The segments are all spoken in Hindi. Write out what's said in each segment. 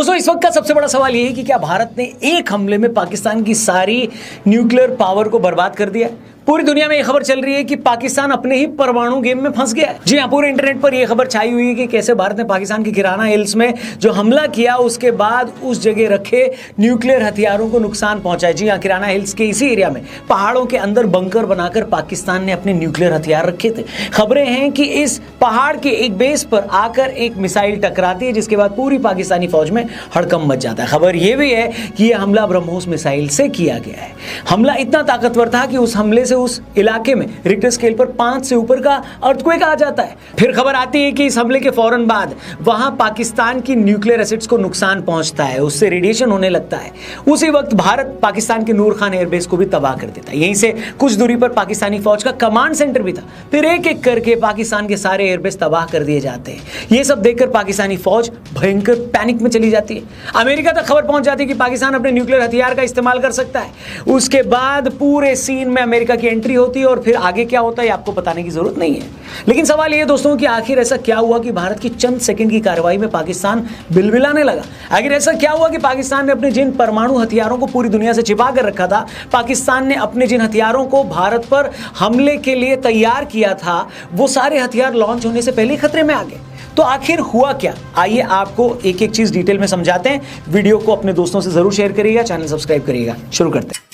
दोस्तों इस वक्त का सबसे बड़ा सवाल यह है कि क्या भारत ने एक हमले में पाकिस्तान की सारी न्यूक्लियर पावर को बर्बाद कर दिया? पूरी दुनिया में यह खबर चल रही है कि पाकिस्तान अपने ही परमाणु गेम में फंस गया है। जी हां, पूरे इंटरनेट पर यह खबर छाई हुई है कि कैसे भारत ने पाकिस्तान के किराना हिल्स में जो हमला किया उसके बाद उस जगह रखे न्यूक्लियर हथियारों को नुकसान पहुंचाया। जी हां, किराना हिल्स के इसी एरिया में पहाड़ों के अंदर बंकर बनाकर पाकिस्तान ने अपने न्यूक्लियर हथियार रखे थे। खबरें हैं कि इस पहाड़ के एक बेस पर आकर एक मिसाइल टकराती है जिसके बाद पूरी पाकिस्तानी फौज में हड़कंप मच जाता है। खबर यह भी है कि यह हमला ब्रह्मोस मिसाइल से किया गया है। हमला इतना ताकतवर था कि उस हमले से उस इलाके में रिक्टर स्केल पर 5 से ऊपर का अर्थक्वेक आ जाता है। फिर खबर आती है कि इस हमले के फौरन बाद वहां पाकिस्तान की न्यूक्लियर एसेट्स को नुकसान पहुंचता है, उससे रेडिएशन होने लगता है। उसी वक्त भारत पाकिस्तान के नूर खान एयरबेस को भी तबाह कर देता है। यहीं से कुछ दूरी पर पाकिस्तानी फौज का कमांड सेंटर भी था। फिर एक एक करके पाकिस्तान के सारे एयरबेस तबाह कर दिए जाते हैं। यह सब देखकर पाकिस्तानी फौज भयंकर पैनिक में चली जाती है। अमेरिका तक खबर पहुंच जाती है कि पाकिस्तान अपने न्यूक्लियर हथियार का इस्तेमाल कर सकता है। उसके बाद पूरे सीन में अमेरिका की एंट्री होती है और फिर आगे क्या होता है आपको बताने की जरूरत नहीं है। लेकिन सवाल यह दोस्तों कि आखिर ऐसा क्या हुआ कि भारत की चंद सेकंड की कार्रवाई में पाकिस्तान बिलबिलाने लगा? आखिर ऐसा क्या हुआ कि पाकिस्तान ने अपने जिन परमाणु हथियारों को पूरी दुनिया से छिपा कर रखा था, पाकिस्तान ने अपने जिन हथियारों को भारत पर हमले के लिए तैयार किया था, वो सारे हथियार लॉन्च होने से पहले खतरे में आ गए। तो आखिर हुआ क्या? आइए आपको एक एक चीज डिटेल में समझाते हैं। वीडियो को अपने दोस्तों से जरूर शेयर करिएगा, चैनल सब्सक्राइब करिएगा। शुरू करते हैं।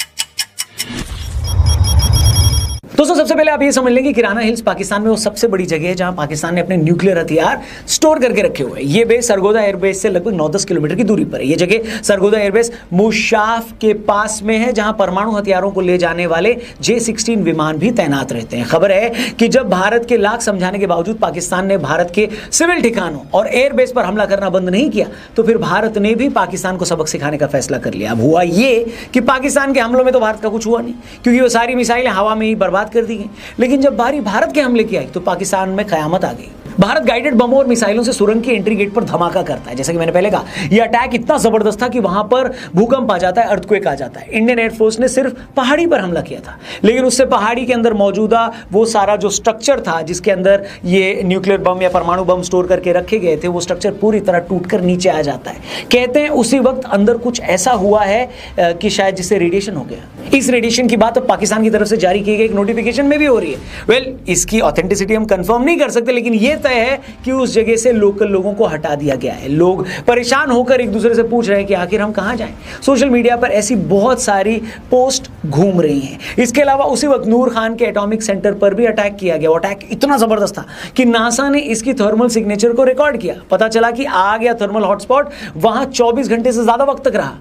दोस्तों सबसे पहले आप ये समझ लें कि किराना हिल्स पाकिस्तान में वो सबसे बड़ी जगह है जहां पाकिस्तान ने अपने न्यूक्लियर हथियार स्टोर करके रखे हुए हैं। ये बेस सरगोदा एयरबेस से लगभग 9-10 किलोमीटर की दूरी पर है। ये जगह सरगोदा एयरबेस मुशाफ के पास में है जहां परमाणु हथियारों को ले जाने वाले J-16 विमान भी तैनात रहते हैं। खबर है कि जब भारत के लाख समझाने के बावजूद पाकिस्तान ने भारत के सिविल ठिकानों और एयरबेस पर हमला करना बंद नहीं किया तो फिर भारत ने भी पाकिस्तान को सबक सिखाने का फैसला कर लिया। अब हुआ ये कि पाकिस्तान के हमलों में तो भारत का कुछ हुआ नहीं, क्योंकि वो सारी मिसाइलें हवा में ही बर्बाद कर दी गई। लेकिन जब बारी भारत के हमले की आई तो पाकिस्तान में कयामत आ गई। भारत गाइडेड बमों और मिसाइलों से सुरंग के एंट्री गेट पर धमाका करता है। जैसे कि मैंने पहले कहा, यह अटैक इतना जबरदस्त था कि वहां पर भूकंप आ जाता है, अर्थक्वेक आ जाता है। इंडियन एयरफोर्स ने सिर्फ पहाड़ी पर हमला किया था, लेकिन उससे पहाड़ी के अंदर मौजूदा वो सारा जो स्ट्रक्चर था जिसके अंदर ये न्यूक्लियर बम या परमाणु बम स्टोर करके रखे गए थे, वो स्ट्रक्चर पूरी तरह टूटकर नीचे आ जाता है। कहते हैं उसी वक्त अंदर कुछ ऐसा हुआ है कि शायद जिससे रेडिएशन हो गया। इस रेडिएशन की बात अब पाकिस्तान की तरफ से जारी की गई एक नोटिफिकेशन में भी हो रही है। वेल, इसकी ऑथेंटिसिटी हम कंफर्म नहीं कर सकते, लेकिन यह तय है कि उस जगह से लोकल लोगों को हटा दिया गया है। लोग परेशान होकर एक दूसरे से पूछ रहे हैं कि आखिर हम कहां जाएं। सोशल मीडिया पर ऐसी बहुत सारी पोस्ट घूम रही हैं। इसके अलावा उसी वक्त नूर खान के एटॉमिक सेंटर पर भी अटैक किया गया। वो अटैक इतना जबरदस्त था कि नासा ने इसकी थर्मल सिग्नेचर को रिकॉर्ड किया। पता चला कि आग या थर्मल हॉटस्पॉट वहां 24 घंटे से ज्यादा वक्त तक रहा।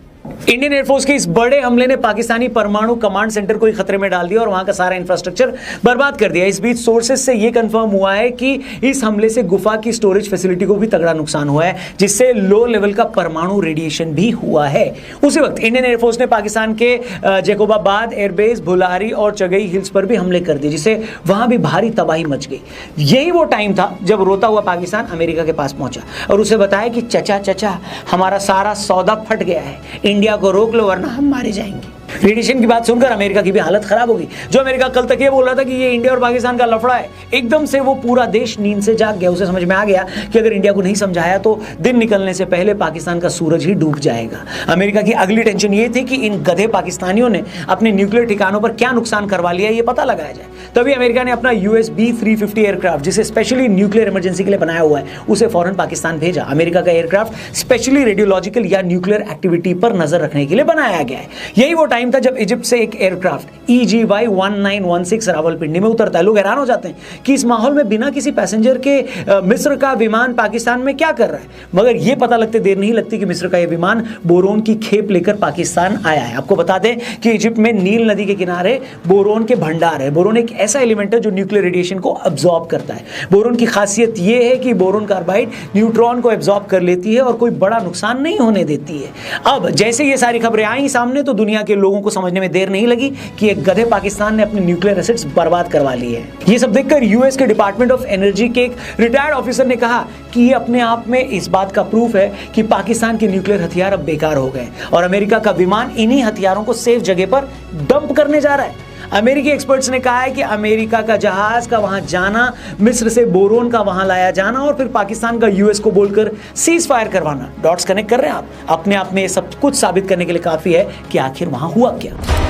इंडियन एयरफोर्स के इस बड़े हमले ने पाकिस्तानी परमाणु कमांड सेंटर को ही खतरे में डाल दिया और वहां का सारा इंफ्रास्ट्रक्चर बर्बाद कर दिया। इस बीच सोर्सेज से यह कंफर्म हुआ है कि इस हमले से गुफा की स्टोरेज फैसिलिटी को भी तगड़ा नुकसान हुआ है, जिससे लो लेवल का परमाणु रेडिएशन भी हुआ है। उसी वक्त इंडियन एयरफोर्स ने पाकिस्तान के जैकोबाबाद एयरबेस, भुलारी और चगई हिल्स पर भी हमले कर दिए, जिससे वहां भी भारी तबाही मच गई। यही वो टाइम था जब रोता हुआ पाकिस्तान अमेरिका के पास पहुंचा और उसे बताया कि चचा हमारा सारा सौदा फट गया है, इंडिया को रोक लो वरना हम मारे जाएंगे। रेडिएशन की बात सुनकर अमेरिका की भी हालत खराब होगी। जो अमेरिका कल तक ये बोल रहा था कि ये इंडिया और पाकिस्तान का लफड़ा है, एकदम से वो पूरा देश नींद से जाग गया। उसे समझ में आ गया कि अगर इंडिया को नहीं समझाया तो दिन निकलने से पहले पाकिस्तान का सूरज ही डूब जाएगा। अमेरिका की अगली टेंशन ये थी कि इन गधे पाकिस्तानियों ने अपने न्यूक्लियर ठिकानों पर क्या नुकसान करवा लिया ये पता लगाया जाए। तभी अमेरिका ने अपना USB-350 एयरक्राफ्ट, जिसे स्पेशली न्यूक्लियर इमरजेंसी के लिए बनाया हुआ है, उसे फौरन पाकिस्तान भेजा। अमेरिका का एयरक्राफ्ट स्पेशली रेडियोलॉजिकल या न्यूक्लियर एक्टिविटी पर नजर रखने के लिए बनाया गया है। यही वो टाइम था जब इजिप्ट से एक एयरक्राफ्ट EGY-1916 रावलपिंडी में उतरता है। लोग हैरान हो जाते हैं कि इस माहौल में बिना किसी पैसेंजर के मिस्र का विमान पाकिस्तान में क्या कर रहा है, मगर यह पता लगते देर नहीं लगती कि मिस्र का यह विमान बोरोन की खेप लेकर पाकिस्तान आया है। आपको बता दें कि इजिप्ट में नील नदी के किनारे बोरोन के भंडार है। बोरोन एक ऐसा एलिमेंट है जो न्यूक्लियर रेडिएशन को अब्सॉर्ब करता है। बोरोन की खासियत यह है कि बोरोन कार्बाइड न्यूट्रॉन को अब्सॉर्ब कर लेती है और कोई बड़ा नुकसान नहीं होने देती है। अब जैसे ये सारी खबरें आई सामने तो दुनिया के लोगों को समझने में देर नहीं लगी कि एक गधे पाकिस्तान ने अपने न्यूक्लियर एसेट्स बर्बाद करवा लिए हैं। ये सब देखकर यूएस के डिपार्टमेंट ऑफ एनर्जी के एक रिटायर्ड ऑफिसर ने कहा कि ये अपने आप में इस बात का प्रूफ है कि पाकिस्तान के न्यूक्लियर हथियार अब बेकार हो गए और अमेरिका का विमान इन्हीं हथियारों को सेफ जगह पर डंप करने जा रहा है। अमेरिकी एक्सपर्ट्स ने कहा है कि अमेरिका का जहाज का वहां जाना, मिस्र से बोरोन का वहां लाया जाना और फिर पाकिस्तान का यूएस को बोलकर सीज फायर करवाना, डॉट्स कनेक्ट कर रहे हैं आप, अपने आप में सब कुछ साबित करने के लिए काफी है कि आखिर वहां हुआ क्या।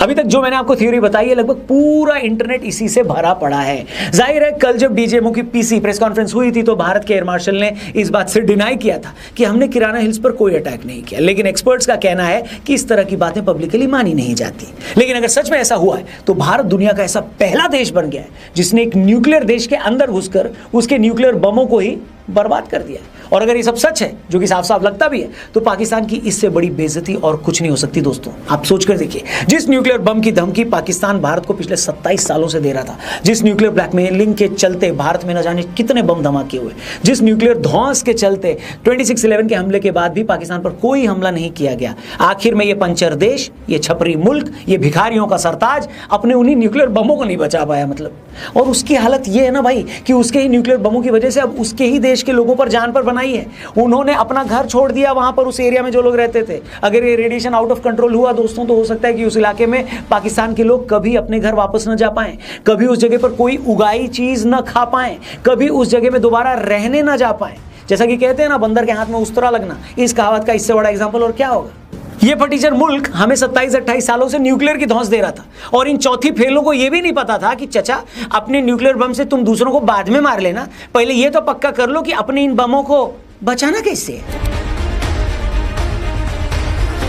अभी तक जो मैंने आपको थ्योरी बताई है, लगभग पूरा इंटरनेट इसी से भरा पड़ा है। जाहिर है कल जब डीजीएमओ की पीसी प्रेस कॉन्फ्रेंस हुई थी तो भारत के एयर मार्शल ने इस बात से डिनाई किया था कि हमने किराना हिल्स पर कोई अटैक नहीं किया, लेकिन एक्सपर्ट्स का कहना है कि इस तरह की बातें पब्लिकली मानी नहीं जाती। लेकिन अगर सच में ऐसा हुआ है तो भारत दुनिया का ऐसा पहला देश बन गया है जिसने एक न्यूक्लियर देश के अंदर घुसकर उसके न्यूक्लियर बमों को ही बर्बाद कर दिया है। और अगर ये सब सच है, जो कि साफ साफ लगता भी है, तो पाकिस्तान की इससे बड़ी बेइज्जती और कुछ नहीं हो सकती। दोस्तों आप सोचकर देखिए, जिस न्यूक्लियर बम की धमकी पाकिस्तान भारत को पिछले 27 सालों से दे रहा था, जिस न्यूक्लियर ब्लैकमेलिंग के चलते भारत में न जाने कितने बम धमाके हुए, जिस न्यूक्लियर ध्वंस के चलते 26/11 के हमले के बाद भी पाकिस्तान पर कोई हमला नहीं किया गया, आखिर में ये पंचर देश, ये छपरी मुल्क, ये भिखारियों का सरताज अपने उन्हीं न्यूक्लियर बमों को नहीं बचा पाया। मतलब, और उसकी हालत ये है ना भाई कि उसके ही न्यूक्लियर बमों की वजह से अब उसके ही देश के लोगों पर जान पर बनाई है। उन्होंने अपना घर छोड़ दिया वहां पर, उस एरिया में जो लोग रहते थे। अगर ये रेडिएशन आउट ऑफ कंट्रोल हुआ दोस्तों, तो हो सकता है कि उस इलाके में पाकिस्तान के लोग कभी अपने घर वापस न जा पाएं, कभी उस जगह पर कोई उगाई चीज न खा पाएं, कभी उस जगह में दोबारा रहने न जा पाएं। जैसा कि कहते हैं ना, बंदर के हाथ में उस्तरा लगना, इस कहावत का इससे बड़ा एग्जाम्पल और क्या होगा। ये फटीचर मुल्क हमें 27-28 सालों से न्यूक्लियर की धौंस दे रहा था, और इन चौथी फेलों को यह भी नहीं पता था कि चचा, अपने न्यूक्लियर बम से तुम दूसरों को बाद में मार लेना, पहले ये तो पक्का कर लो कि अपने इन बमों को बचाना कैसे है।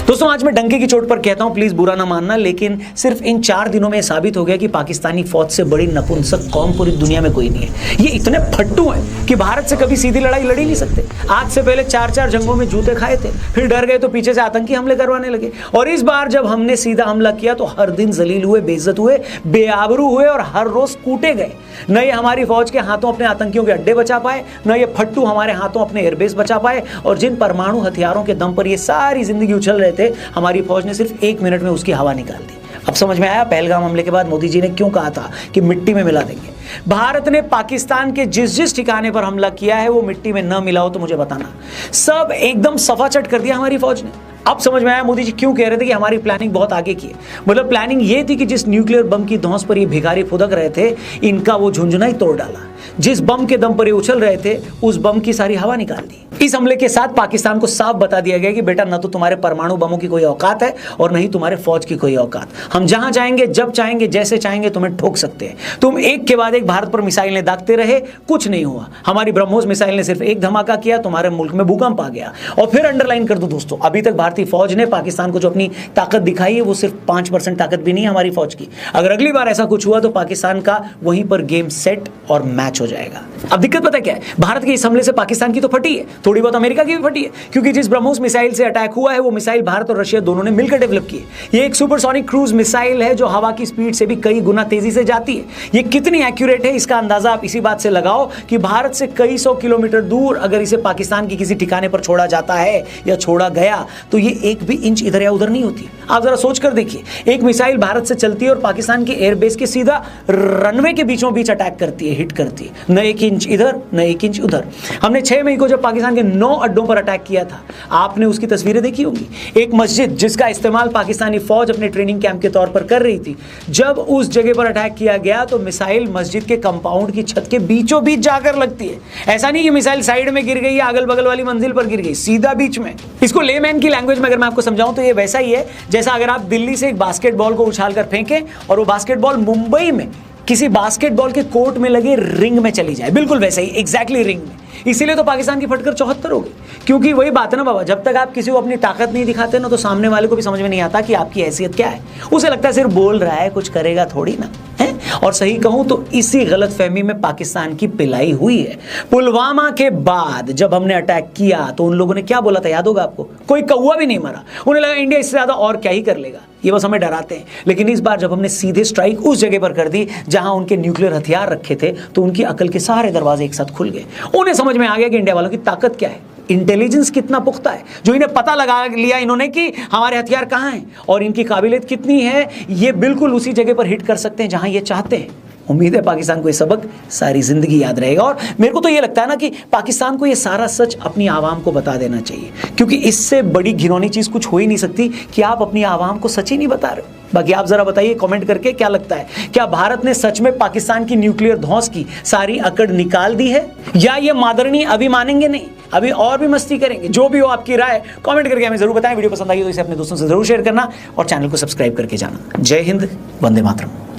दोस्तों आज मैं डंके की चोट पर कहता हूं, प्लीज बुरा ना मानना, लेकिन सिर्फ इन 4 दिनों में साबित हो गया कि पाकिस्तानी फौज से बड़ी नपुंसक कौम पूरी दुनिया में कोई नहीं है। ये इतने फट्टू हैं कि भारत से कभी सीधी लड़ाई लड़ ही नहीं सकते। आज से पहले 4-4 जंगों में जूते खाए थे, फिर डर गए तो पीछे से आतंकी हमले करवाने लगे, और इस बार जब हमने सीधा हमला किया तो हर दिन जलील हुए, बेइज्जत हुए, बेआबरू हुए और हर रोज कूटे गए। न ये हमारी फौज के हाथों अपने आतंकियों के अड्डे बचा पाए, न ये फट्टू हमारे हाथों अपने एयरबेस बचा पाए, और जिन परमाणु हथियारों के दम पर ये सारी जिंदगी उछल रहे थे, हमारी फौज ने सिर्फ 1 मिनट में उसकी हवा निकाल दी। अब समझ में आया पहलगाम हमले के बाद मोदी जी ने क्यों कहा था कि मिट्टी में मिला देंगे। भारत ने पाकिस्तान के जिस जिस ठिकाने पर हमला किया है वो मिट्टी में न मिला हो तो मुझे बताना, सब एकदम सफाचट कर दिया हमारी फौज ने। अब समझ में आया मोदी जी क्यों कह रहे थे कि हमारी प्लानिंग बहुत आगे की है। मतलब प्लानिंग ये थी कि जिस न्यूक्लियर बम की धौंस पर ये भिखारी फुदक रहे थे, इनका वो झुंझुना ही तोड़ डाला। जिस बम के दम पर ये उछल रहे थे, उस बम की सारी हवा निकाल दी। इस हमले के साथ पाकिस्तान को साफ बता दिया गया कि बेटा, न तो तुम्हारे परमाणु बमों की कोई औकात है और न ही तुम्हारे फौज की कोई औकात। हम जहां चाहेंगे, जब चाहेंगे, जैसे चाहेंगे तुम्हें ठोक सकते हैं। तुम एक के बाद एक भारत पर मिसाइलें दागते रहे, कुछ नहीं हुआ। हमारी ब्रह्मोस मिसाइल ने सिर्फ एक धमाका किया, तुम्हारे मुल्क में भूकंप आ गया। और फिर अंडरलाइन कर दूं दोस्तों, अभी तक भारतीय फौज ने पाकिस्तान को जो अपनी ताकत दिखाई है वो सिर्फ 5% ताकत भी नहीं है हमारी फौज की। अगर अगली बार ऐसा कुछ हुआ तो पाकिस्तान का वहीं पर गेम सेट और मैच हो जाएगा। अब दिक्कत पता क्या है, भारत के इस हमले से पाकिस्तान की तो फटी है, थोड़ी बहुत अमेरिका की भी फटी है, क्योंकि जिस ब्रह्मोस मिसाइल से अटैक हुआ है वो मिसाइल भारत और रशिया दोनों ने मिलकर डेवलप की है। ये एक सुपरसोनिक क्रूज मिसाइल है जो हवा की स्पीड से भी कई गुना तेजी से जाती है। ये कितनी एक्यूरेट है इसका अंदाजा आप इसी बात से लगाओ कि भारत से कई 100 किलोमीटर दूर अगर इसे पाकिस्तान की किसी ठिकाने पर छोड़ा जाता है या छोड़ा गया तो ये एक भी इंच इधर या उधर नहीं होती। आप जरा सोच कर देखिए, एक मिसाइल भारत से चलती है और पाकिस्तान के एयरबेस के सीधा रनवे के बीचों बीच अटैक करती है, हिट करती है, न 1 इंच इधर न 1 इंच उधर। हमने 6 मई को जब पाकिस्तान के 9 अड्डों पर अटैक किया था, आपने उसकी तस्वीरें देखी होंगी। एक मस्जिद जिसका इस्तेमाल पाकिस्तानी फौज अपने ट्रेनिंग कैंप के तौर पर कर रही थी, जब उस जगह पर अटैक किया गया तो मिसाइल मस्जिद के कंपाउंड की छत के बीचों बीच जाकर लगती है। ऐसा नहीं कि मिसाइल साइड में गिर गई या अगल बगल वाली मंजिल पर गिर गई, सीधा बीच में। इसको लेमैन की लैंग्वेज में अगर मैं आपको समझाऊं तो ये वैसा ही है जैसा अगर आप दिल्ली से एक बास्केटबॉल को उछालकर फेंकें और वो बास्केटबॉल मुंबई में किसी बास्केटबॉल के कोर्ट में लगे रिंग में चली जाए, बिल्कुल वैसा ही, एग्जैक्टली रिंग में। इसीलिए तो पाकिस्तान की फटकर 74 हो गई, क्योंकि वही बात है ना बाबा, जब तक आप किसी को अपनी ताकत नहीं दिखाते ना तो सामने वाले को भी समझ में नहीं आता कि आपकी हैसियत क्या है। उसे लगता है सिर्फ बोल रहा है, कुछ करेगा थोड़ी ना है। और सही कहूं तो इसी गलतफहमी में पाकिस्तान की पिलाई हुई है। पुलवामा के बाद जब हमने अटैक किया तो उन लोगों ने क्या बोला था, याद होगा आपको? कोई कौवा भी नहीं मरा। उन्हें लगा इंडिया इससे ज्यादा और क्या ही कर लेगा, ये बस हमें डराते हैं। लेकिन इस बार जब हमने सीधे स्ट्राइक उस जगह पर कर दी जहां उनके न्यूक्लियर हथियार रखे थे, तो उनकी अकल के सारे दरवाजे एक साथ खुल गए। उन्हें समझ में आ गया कि इंडिया वालों की ताकत क्या है, इंटेलिजेंस कितना पुख्ता है, जो इन्हें पता लगा लिया इन्होंने कि हमारे हथियार कहां हैं और इनकी काबिलियत कितनी है। ये बिल्कुल उसी जगह पर हिट कर सकते हैं जहां ये चाहते हैं। उम्मीद है पाकिस्तान को ये सबक सारी जिंदगी याद रहेगा। और मेरे को तो ये लगता है ना कि पाकिस्तान को ये सारा सच अपनी आवाम को बता देना चाहिए, क्योंकि इससे बड़ी घिनौनी चीज कुछ हो ही नहीं सकती कि आप अपनी आवाम को सच ही नहीं बता रहे हो। बाकी आप जरा बताइए कमेंट करके, क्या लगता है, क्या भारत ने सच में पाकिस्तान की न्यूक्लियर धौंस की सारी अकड़ निकाल दी है, या ये मादरनी अभी मानेंगे नहीं, अभी और भी मस्ती करेंगे? जो भी हो आपकी राय कमेंट करके हमें जरूर बताएं। वीडियो पसंद आई तो इसे अपने दोस्तों से जरूर शेयर करना और चैनल को सब्सक्राइब करके जाना। जय हिंद, वंदे मातरम।